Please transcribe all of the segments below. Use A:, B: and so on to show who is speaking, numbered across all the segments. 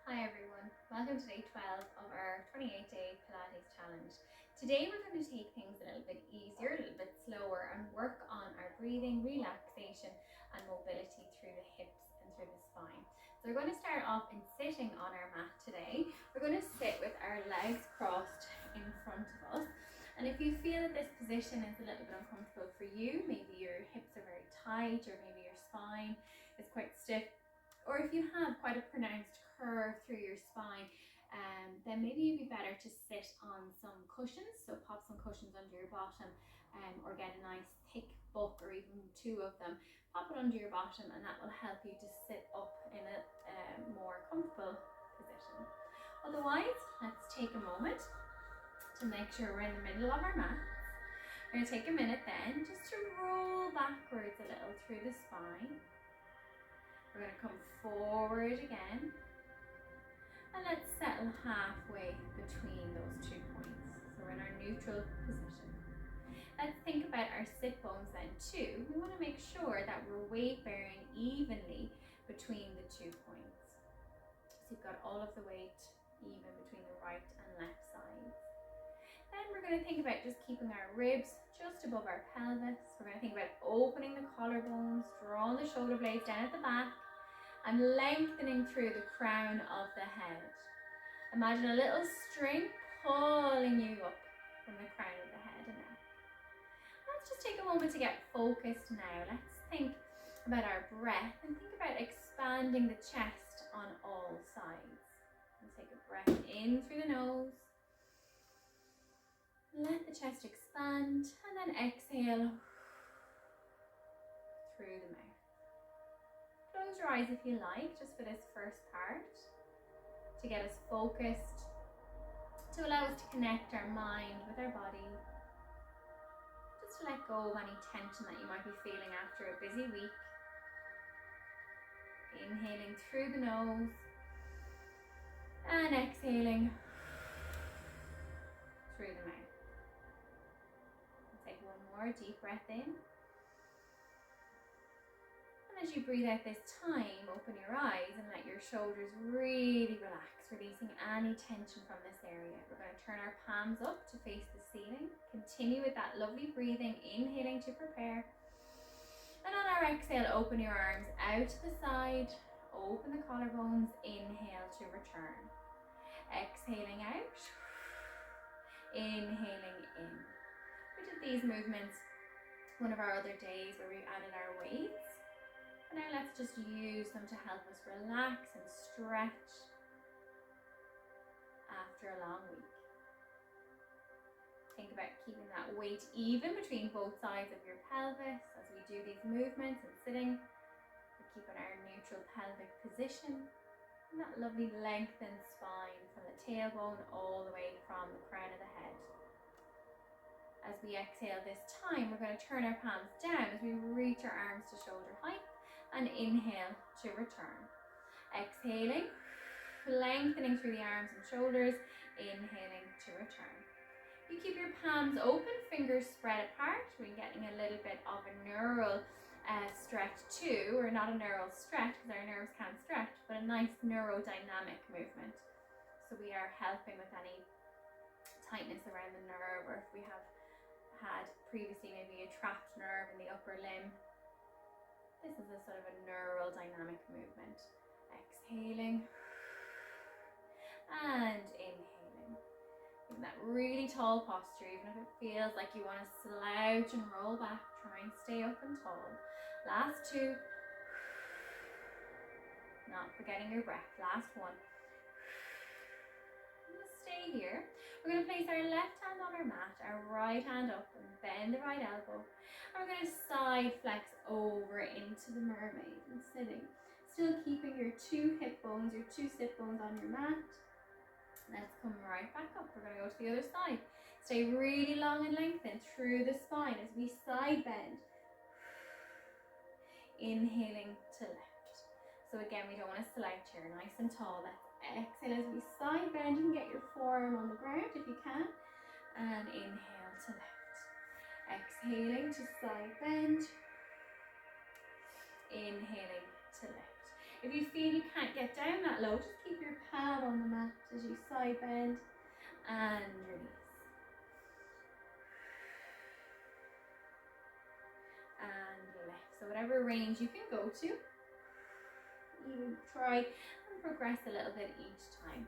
A: Hi everyone, welcome to day 12 of our 28-day Pilates challenge. Today we're going to take things a little bit easier, a little bit slower, and work on our breathing, relaxation and mobility through the hips and through the spine. So we're going to start off in sitting on our mat today. We're going to sit with our legs crossed in front of us. And if you feel that this position is a little bit uncomfortable for you, maybe your hips are very tight or maybe your spine is quite stiff, or if you have quite a pronounced curve through your spine, then maybe it'd be better to sit on some cushions. So pop some cushions under your bottom, or get a nice thick book or even two of them. Pop it under your bottom and that will help you to sit up in a more comfortable position. Otherwise, let's take a moment to make sure we're in the middle of our mat. We're going to take a minute then just to roll backwards a little through the spine. We're going to come forward again. And let's settle halfway between those 2 points. So we're in our neutral position. Let's think about our sit bones then too. We want to make sure that we're weight bearing evenly between the 2 points. So you've got all of the weight even between the right and left sides. Then we're going to think about just keeping our ribs just above our pelvis. We're going to think about opening the collarbones, drawing the shoulder blades down at the back, and lengthening through the crown of the head. Imagine a little string pulling you up from the crown of the head and neck. Let's just take a moment to get focused now. Let's think about our breath and think about expanding the chest on all sides. And take a breath in through the nose. Let the chest expand and then exhale through the mouth. Close your eyes if you like, just for this first part, to get us focused, to allow us to connect our mind with our body, just to let go of any tension that you might be feeling after a busy week. Inhaling through the nose and exhaling through the mouth. Take one more deep breath in. As you breathe out this time, open your eyes and let your shoulders really relax, releasing any tension from this area. We're going to turn our palms up to face the ceiling. Continue with that lovely breathing, inhaling to prepare. And on our exhale, open your arms out to the side, open the collarbones, inhale to return. Exhaling out, inhaling in. We did these movements one of our other days where we added our weights. Now let's just use them to help us relax and stretch after a long week. Think about keeping that weight even between both sides of your pelvis as we do these movements and sitting. We're keeping our neutral pelvic position and that lovely lengthened spine from the tailbone all the way from the crown of the head. As we exhale this time, we're going to turn our palms down as we reach our arms to shoulder height. And inhale to return. Exhaling, lengthening through the arms and shoulders, inhaling to return. You keep your palms open, fingers spread apart. We're getting a little bit of a neural stretch too, or not a neural stretch because our nerves can't stretch, but a nice neurodynamic movement. So we are helping with any tightness around the nerve, or if we have had previously maybe a trapped nerve in the upper limb. This is a sort of a neural dynamic movement. Exhaling and inhaling. In that really tall posture, even if it feels like you want to slouch and roll back, try and stay up and tall. Last two. Not forgetting your breath. Last one. Just stay here. We're going to place our left hand on our mat, our right hand up, and bend the right elbow. And we're going to side flex over into the mermaid and sitting. Still keeping your 2 hip bones, your 2 sit bones on your mat. Let's come right back up. We're going to go to the other side. Stay really long and lengthened through the spine as we side bend. Inhaling to left. So again, we don't want to slouch here, nice and tall. Let's exhale as we side bend. You can get your forearm on the ground if you can. And inhale to left. Exhaling to side bend. Inhaling to lift. If you feel you can't get down that low, just keep your palm on the mat as you side bend and release. And lift. So whatever range you can go to, you try and progress a little bit each time.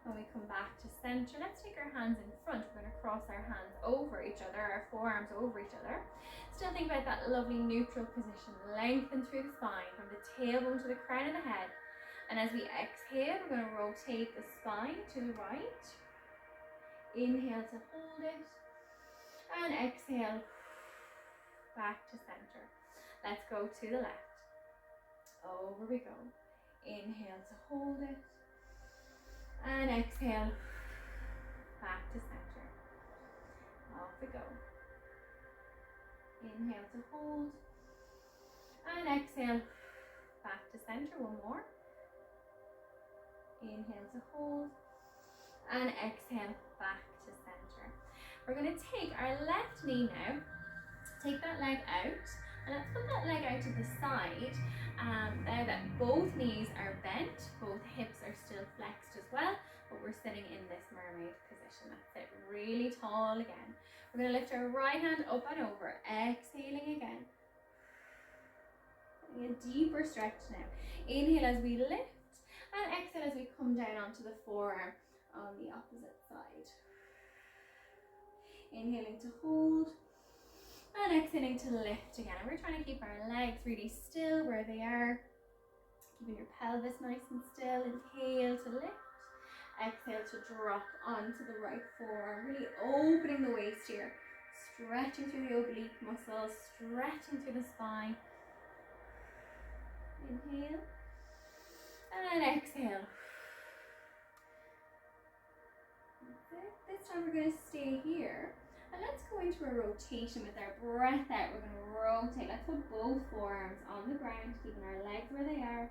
A: When we come back to center, let's take our hands in front. We're going to cross our hands over each other, our forearms over each other. Still think about that lovely neutral position. Lengthen through the spine from the tailbone to the crown of the head. And as we exhale, we're going to rotate the spine to the right. Inhale to hold it. And exhale, back to center. Let's go to the left. Over we go. Inhale to hold it. And exhale, back to center. Off we go. Inhale to hold. And exhale, back to center. One more. Inhale to hold. And exhale, back to center. We're going to take our left knee now. Take that leg out. And let's put that leg out to the side. Now that both knees are bent, both hips are still flexed as well, but we're sitting in this mermaid position. That's it, really tall again. We're going to lift our right hand up and over, exhaling again. Getting a deeper stretch now. Inhale as we lift, and exhale as we come down onto the forearm on the opposite side. Inhaling to hold. And exhaling to lift again. And we're trying to keep our legs really still where they are. Keeping your pelvis nice and still. Inhale to lift. Exhale to drop onto the right forearm. Really opening the waist here. Stretching through the oblique muscles. Stretching through the spine. Inhale. And exhale. That's it. This time we're going to stay here. And let's go into a rotation with our breath out. We're going to rotate. Let's put both forearms on the ground, keeping our legs where they are.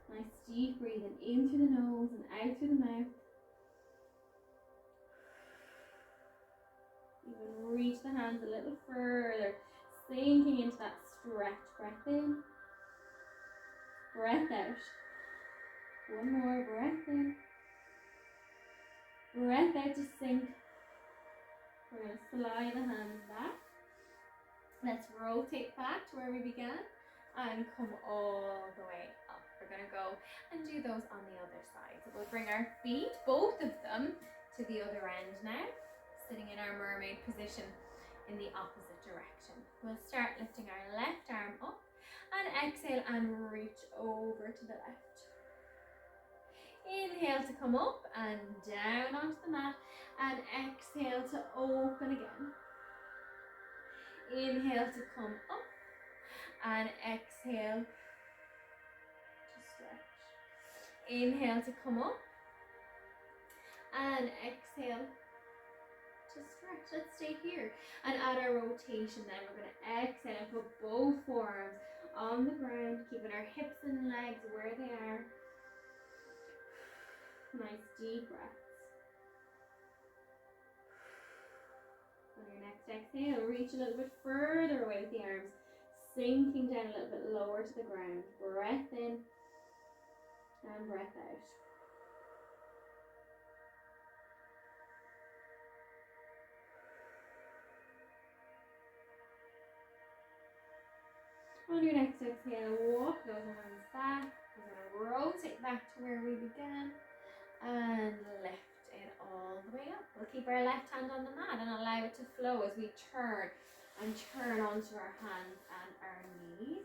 A: Nice deep breathing in through the nose and out through the mouth. Even reach the hands a little further, sinking into that stretch. Breath in, breath out. One more, breath in, breath out to sink. We're going to slide the hands back. Let's rotate back to where we began and come all the way up. We're going to go and do those on the other side. So we'll bring our feet, both of them, to the other end now, sitting in our mermaid position in the opposite direction. We'll start lifting our left arm up and exhale and reach over to the left. Inhale to come up and down onto the mat, and exhale to open again. Inhale to come up and exhale to stretch. Inhale to come up and exhale to stretch. Let's stay here and add our rotation. Then we're going to exhale and put both forearms on the ground, keeping our hips and legs where they are. Nice deep breaths. On your next exhale, reach a little bit further away with the arms, sinking down a little bit lower to the ground. Breath in and breath out. On your next exhale, walk those arms back. We're going to rotate back to where we began. And lift it all the way up. We'll keep our left hand on the mat and allow it to flow as we turn and turn onto our hands and our knees.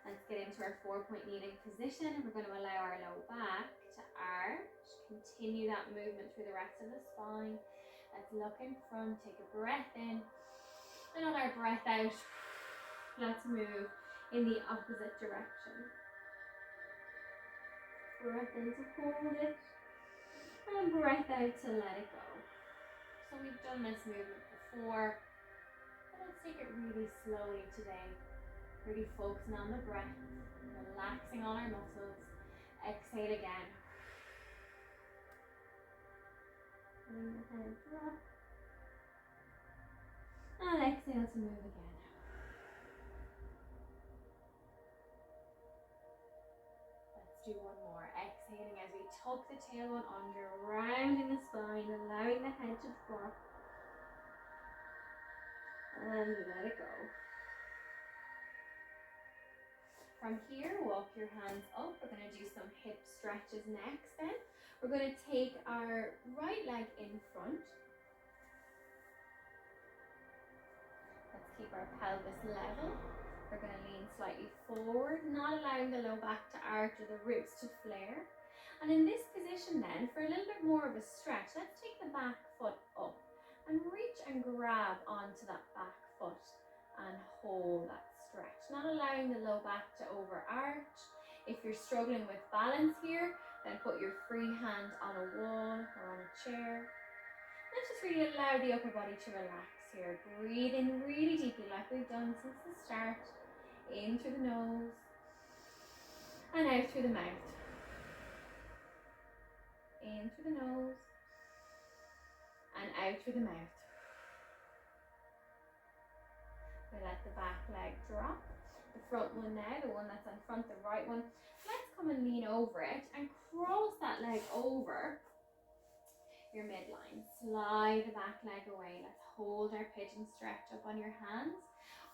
A: Let's get into our 4-point kneeling position, and we're going to allow our low back to arch. Continue that movement through the rest of the spine. Let's look in front, take a breath in, and on our breath out, let's move in the opposite direction. Breath in to hold it, and breath out to let it go. So we've done this movement before, but let's take it really slowly today. Really focusing on the breath, relaxing all our muscles. Exhale again. And the head drop. And exhale to move again. do one more. Exhaling as we tuck the tailbone under, rounding the spine, allowing the head to drop. And let it go. From here, walk your hands up. We're going to do some hip stretches next then. We're going to take our right leg in front. Let's keep our pelvis level. We're going to lean slightly forward, not allowing the low back to arch or the ribs to flare. And in this position then, for a little bit more of a stretch, let's take the back foot up and reach and grab onto that back foot and hold that stretch, not allowing the low back to overarch. If you're struggling with balance here, then put your free hand on a wall or on a chair. Let's just really allow the upper body to relax here. Breathe in really deeply like we've done since the start. In through the nose and out through the mouth. In through the nose and out through the mouth. We let the back leg drop. The front one now, the one that's in front, the right one. Let's come and lean over it and cross that leg over your midline. Slide the back leg away. Let's hold our pigeon stretch up on your hands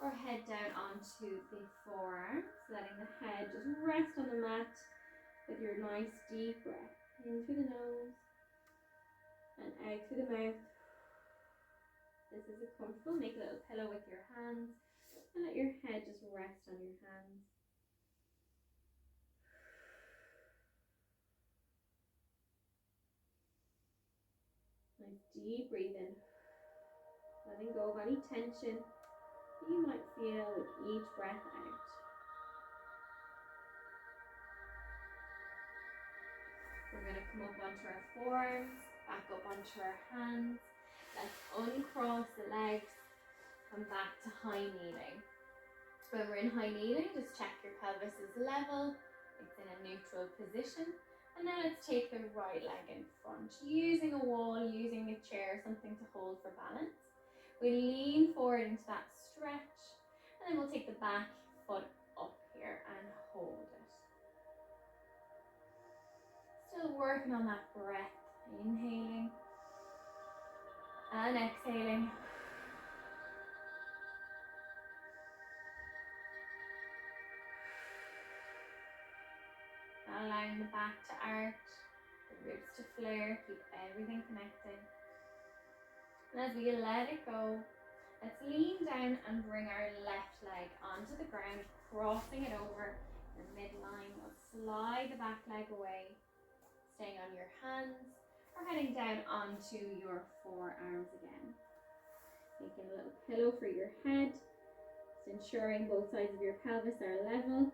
A: or head down onto the forearms, letting the head just rest on the mat with your nice deep breath. In through the nose and out through the mouth. This is comfortable. Make a little pillow with your hands and let your head just rest on your hands. Nice deep breathing. Letting go of any tension that you might feel with each breath out. We're going to come up onto our forearms, back up onto our hands. Let's uncross the legs and back to high kneeling. When we're in high kneeling, just check your pelvis is level. It's in a neutral position. And now let's take the right leg in front, using a wall, using a chair, something to hold for balance. We lean forward into that stretch, and then we'll take the back foot up here and hold it. Still working on that breath, inhaling and exhaling. Allowing the back to arch, the ribs to flare, keep everything connected. And as we let it go, let's lean down and bring our left leg onto the ground, crossing it over the midline. We'll slide the back leg away, staying on your hands or heading down onto your forearms again. Making a little pillow for your head, just ensuring both sides of your pelvis are level.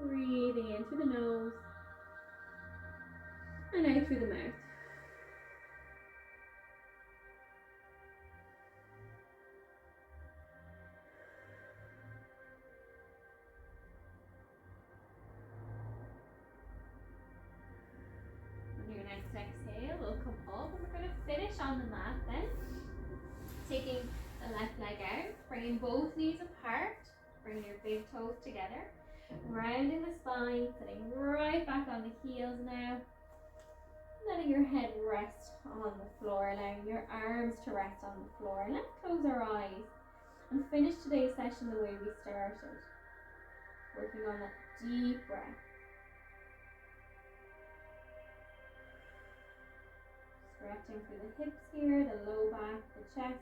A: Breathing in through the nose and out through the mouth. On your next exhale, we'll come up and we're going to finish on the mat then. Taking the left leg out, bringing both knees apart, bringing your big toes together, rounding the spine, sitting right back on the heels now. Letting your head rest on the floor, allowing your arms to rest on the floor. Let's close our eyes and finish today's session the way we started. Working on that deep breath. Stretching through the hips here, the low back, the chest.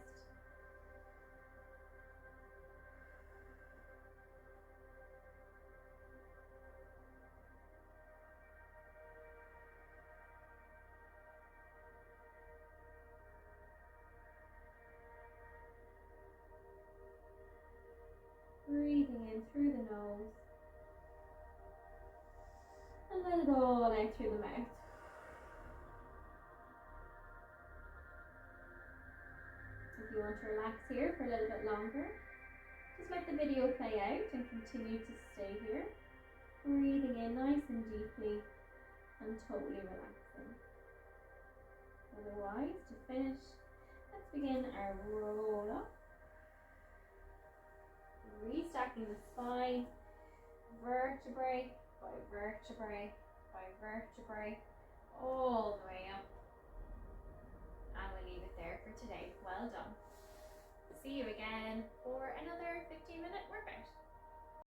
A: Breathing in through the nose and let it all out through the mouth. If you want to relax here for a little bit longer, just let the video play out and continue to stay here. Breathing in nice and deeply and totally relaxing. Otherwise, to finish, let's begin our roll up. Restacking the spine, vertebrae by vertebrae by vertebrae, all the way up. And we'll leave it there for today. Well done. See you again for another 15-minute workout.